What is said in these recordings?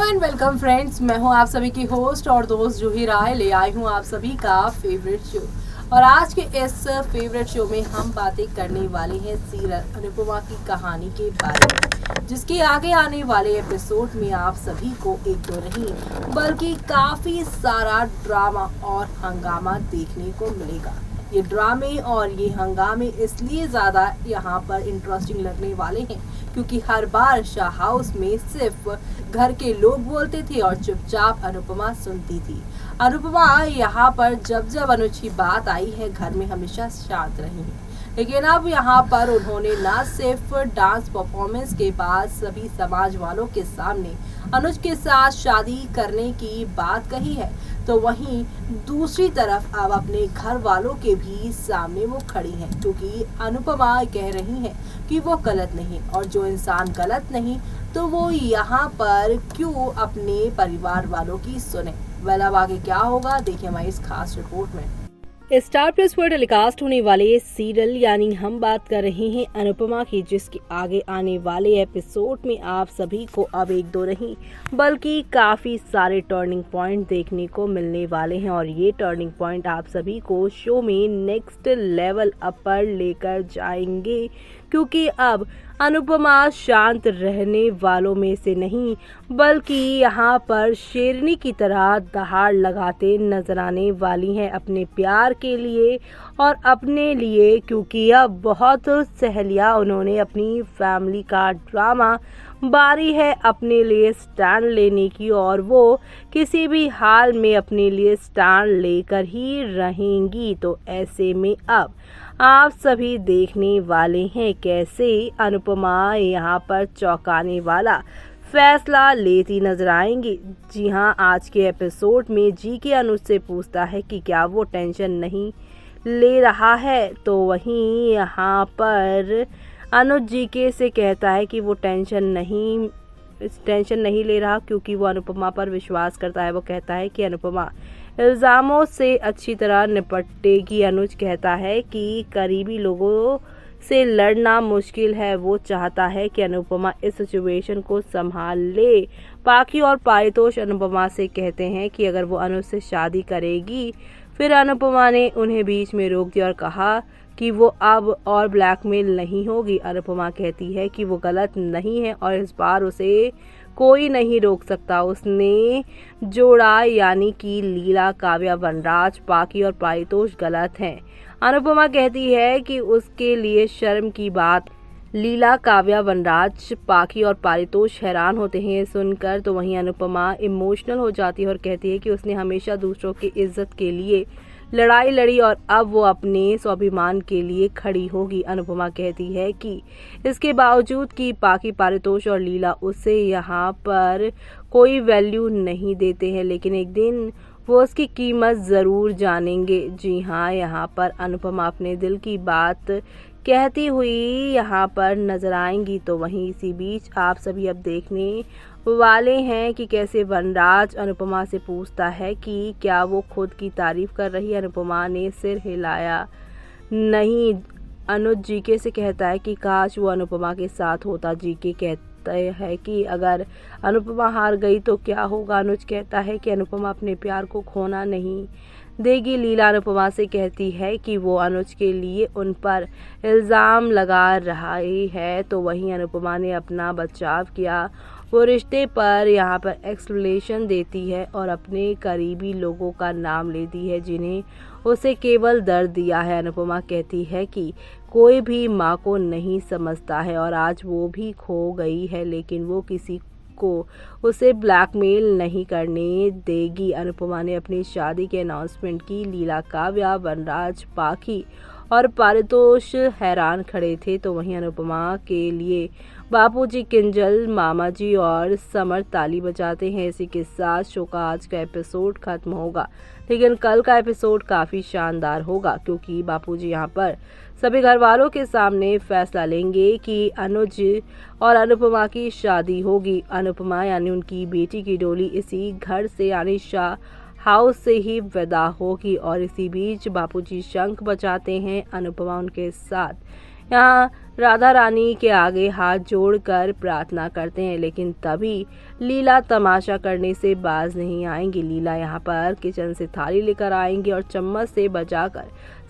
And welcome friends, मैं हूं आप सभी की होस्ट और दोस्त जूही राय। ले आई हूं आप सभी का फेवरेट शो। और आज के इस फेवरेट शो में हम बातें करने वाले हैं सीरियल अनुपमा की कहानी के बारे में, जिसके आगे आने वाले एपिसोड में आप सभी को एक दो नहीं बल्कि काफी सारा ड्रामा और हंगामा देखने को मिलेगा। ये ड्रामे और ये हंगामे इसलिए ज़्यादा यहाँ पर इंटरेस्टिंग लगने वाले हैं क्योंकि हर बार शाह हाउस में सिर्फ घर के लोग बोलते थे और चुपचाप अनुपमा सुनती थी। अनुपमा यहाँ पर जब जब अनुज की बात आई है घर में हमेशा शांत रही है, लेकिन अब यहाँ पर उन्होंने न सिर्फ डांस परफॉर्मेंस के बाद सभी समाज वालों के सामने अनुज के साथ शादी करने की बात कही है, तो वहीं दूसरी तरफ अब अपने घर वालों के भी सामने वो खड़ी हैं, क्योंकि अनुपमा कह रही हैं कि वो गलत नहीं, और जो इंसान गलत नहीं तो वो यहाँ पर क्यों अपने परिवार वालों की सुने। अब आगे क्या होगा देखिए हमारी इस खास रिपोर्ट में। स्टार प्लस पर टेलीकास्ट होने वाले सीरियल यानी हम बात कर रहे हैं अनुपमा की, जिसके आगे आने वाले एपिसोड में आप सभी को अब एक दो नहीं बल्कि काफ़ी सारे टर्निंग पॉइंट देखने को मिलने वाले हैं, और ये टर्निंग पॉइंट आप सभी को शो में नेक्स्ट लेवल अप पर लेकर जाएंगे, क्योंकि अब अनुपमा शांत रहने वालों में से नहीं बल्कि यहाँ पर शेरनी की तरह दहाड़ लगाते नजर आने वाली हैं अपने प्यार के लिए और अपने लिए, क्योंकि अब बहुत सहेलियाँ उन्होंने अपनी फैमिली का ड्रामा बारी है अपने लिए स्टैंड लेने की, और वो किसी भी हाल में अपने लिए स्टैंड लेकर ही रहेंगी। तो ऐसे में अब आप सभी देखने वाले हैं कैसे अनुपमा यहाँ पर चौंकाने वाला फैसला लेती नजर आएंगी। जी हाँ, आज के एपिसोड में जीके अनुज से पूछता है कि क्या वो टेंशन नहीं ले रहा है, तो वहीं यहाँ पर अनुज जीके से कहता है कि वो टेंशन नहीं ले रहा क्योंकि वो अनुपमा पर विश्वास करता है। वो कहता है कि अनुपमा इल्ज़ामों से अच्छी तरह निपटेगी। अनुज कहता है कि करीबी लोगों से लड़ना मुश्किल है। वो चाहता है कि अनुपमा इस सिचुएशन को संभाल ले। पाखी और पारितोष अनुपमा से कहते हैं कि अगर वो अनुज से शादी करेगी। फिर अनुपमा ने उन्हें बीच में रोक दिया और कहा कि वो अब और ब्लैकमेल नहीं होगी। अनुपमा कहती है कि वो गलत नहीं है और इस बार उसे कोई नहीं रोक सकता। उसने जोड़ा यानी कि लीला, काव्या, वनराज, पाखी और पारितोष गलत हैं। अनुपमा कहती है कि उसके लिए शर्म की बात। लीला, काव्या, वनराज, पाखी और पारितोष हैरान होते हैं सुनकर, तो वहीं अनुपमा इमोशनल हो जाती है और कहती है कि उसने हमेशा दूसरों की इज्जत के लिए लड़ाई लड़ी और अब वो अपने स्वाभिमान के लिए खड़ी होगी। अनुपमा कहती है कि इसके बावजूद कि पाखी, पारितोष और लीला उसे यहाँ पर कोई वैल्यू नहीं देते हैं, लेकिन एक दिन वो उसकी कीमत ज़रूर जानेंगे। जी हाँ, यहाँ पर अनुपमा अपने दिल की बात कहती हुई यहाँ पर नजर आएंगी। तो वहीं इसी बीच आप सभी अब देखने वाले हैं कि कैसे वनराज अनुपमा से पूछता है कि क्या वो खुद की तारीफ कर रही है। अनुपमा ने सिर हिलाया नहीं। अनुज जीके से कहता है कि काश वो अनुपमा के साथ होता। जीके कहता है कि अगर अनुपमा हार गई तो क्या होगा। अनुज कहता है कि अनुपमा अपने प्यार को खोना नहीं देगी। लीला अनुपमा से कहती है कि वो अनुज के लिए उन पर इल्ज़ाम लगा रही है, तो वहीं अनुपमा ने अपना बचाव किया। वो रिश्ते पर यहाँ पर एक्सप्लेनेशन देती है और अपने करीबी लोगों का नाम लेती है जिन्हें उसे केवल दर्द दिया है। अनुपमा कहती है कि कोई भी माँ को नहीं समझता है और आज वो भी खो गई है, लेकिन वो किसी को उसे ब्लैकमेल नहीं करने देगी। अनुपमा ने अपनी शादी के अनाउंसमेंट की। लीला, काव्या, वनराज, पाखी और पारितोष हैरान खड़े थे, तो वहीं अनुपमा के लिए बापूजी, किंजल, मामा जी और समर ताली बजाते हैं। इसी के साथ शो का आज का एपिसोड खत्म होगा, लेकिन कल का एपिसोड काफ़ी शानदार होगा, क्योंकि बापूजी यहाँ पर सभी घर वालों के सामने फैसला लेंगे कि अनुज और अनुपमा की शादी होगी। अनुपमा यानी उनकी बेटी की डोली इसी घर से यानी शाह हाउस से ही विदा होगी, और इसी बीच बापूजी शंख बजाते हैं। अनुपमा उनके साथ यहाँ राधा रानी के आगे हाथ जोड़कर प्रार्थना करते हैं, लेकिन तभी लीला तमाशा करने से बाज नहीं आएंगी। लीला यहाँ पर किचन से थाली लेकर आएंगी और चम्मच से बजाकर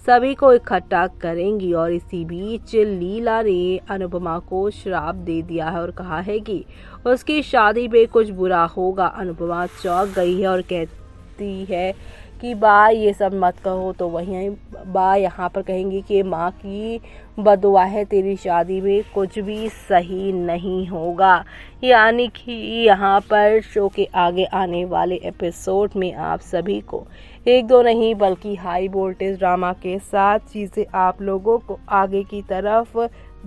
सभी को इकट्ठा करेंगी। और इसी बीच लीला ने अनुपमा को श्राप दे दिया है और कहा है कि उसकी शादी पे कुछ बुरा होगा। अनुपमा चौंक गई है और कहती है कि बा ये सब मत कहो। तो वहीं बा यहाँ पर कहेंगी कि माँ की बदुआ है, तेरी शादी में कुछ भी सही नहीं होगा। यानी कि यहाँ पर शो के आगे आने वाले एपिसोड में आप सभी को एक दो नहीं बल्कि हाई वोल्टेज ड्रामा के साथ चीज़ें आप लोगों को आगे की तरफ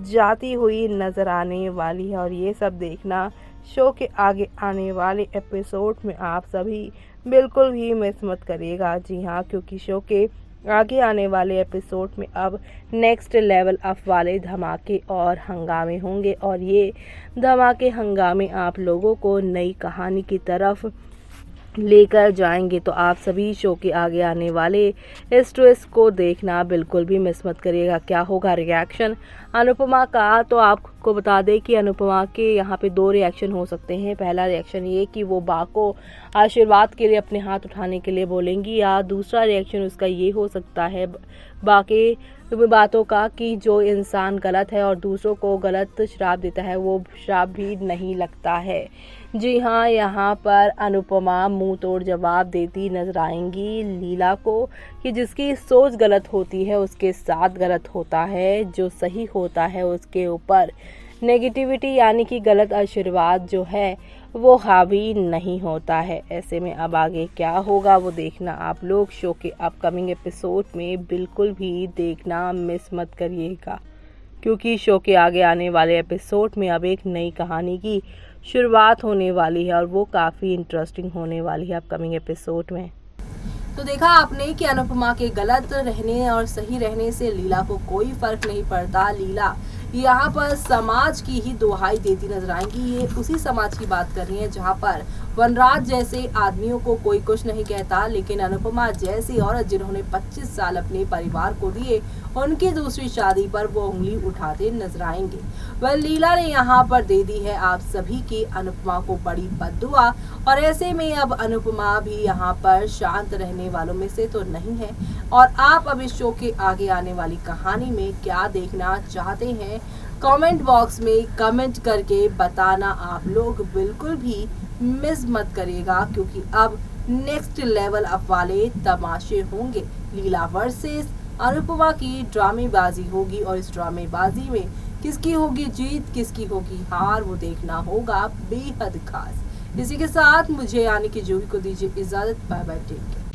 जाती हुई नज़र आने वाली है। और ये सब देखना शो के आगे आने वाले एपिसोड में आप सभी बिल्कुल भी मिस मत करिएगा। जी हाँ, क्योंकि शो के आगे आने वाले एपिसोड में अब नेक्स्ट लेवल अप वाले धमाके और हंगामे होंगे और ये धमाके हंगामे आप लोगों को नई कहानी की तरफ लेकर जाएंगे। तो आप सभी शो के आगे आने वाले इस ट्विस्ट को देखना बिल्कुल भी मिस मत करिएगा। क्या होगा रिएक्शन अनुपमा का, तो आपको बता दें कि अनुपमा के यहाँ पे दो रिएक्शन हो सकते हैं। पहला रिएक्शन ये कि वो बा को आशीर्वाद के लिए अपने हाथ उठाने के लिए बोलेंगी, या दूसरा रिएक्शन उसका ये हो सकता है बाकी बातों का कि जो इंसान गलत है और दूसरों को गलत श्राप देता है वो श्राप भी नहीं लगता है। जी हाँ, यहाँ पर अनुपमा मुंह तोड़ जवाब देती नजर आएंगी लीला को कि जिसकी सोच गलत होती है उसके साथ गलत होता है, जो सही होता है उसके ऊपर नेगेटिविटी यानी कि गलत आशीर्वाद जो है वो हावी नहीं होता है। ऐसे में अब आगे क्या होगा वो देखना आप लोग शो के अपकमिंग एपिसोड में बिल्कुल भी देखना मिस मत करिएगा, क्योंकि शो के आगे आने वाले एपिसोड में अब एक नई कहानी की शुरुआत होने वाली है और वो काफ़ी इंटरेस्टिंग होने वाली है अपकमिंग एपिसोड में। तो देखा आपने कि अनुपमा के गलत रहने और सही रहने से लीला को कोई फर्क नहीं पड़ता। लीला यहाँ पर समाज की ही दुहाई देती नजर आएंगी। ये उसी समाज की बात कर रही है जहाँ पर वनराज जैसे आदमियों को कोई कुछ नहीं कहता, लेकिन अनुपमा जैसी औरत जिन्होंने 25 साल अपने परिवार को दिए, उनकी दूसरी शादी पर वो उंगली उठाते नजर आएंगे। वह लीला ने यहाँ पर दे दी है आप सभी की अनुपमा को बड़ी बद्दुआ, और ऐसे में अब अनुपमा भी यहाँ पर शांत रहने वालों में से तो नहीं है। और आप अब इस शो के आगे आने वाली कहानी में क्या देखना चाहते हैं कमेंट बॉक्स में कमेंट करके बताना आप लोग बिल्कुल भी मिस मत करिएगा, क्योंकि अब नेक्स्ट लेवल अप वाले तमाशे होंगे। लीला वर्सेस अनुपमा की ड्रामेबाजी होगी और इस ड्रामेबाजी में किसकी होगी जीत किसकी होगी हार वो देखना होगा बेहद खास। इसी के साथ मुझे यानी कि जूही को दीजिए इजाजत। Bye bye, take care.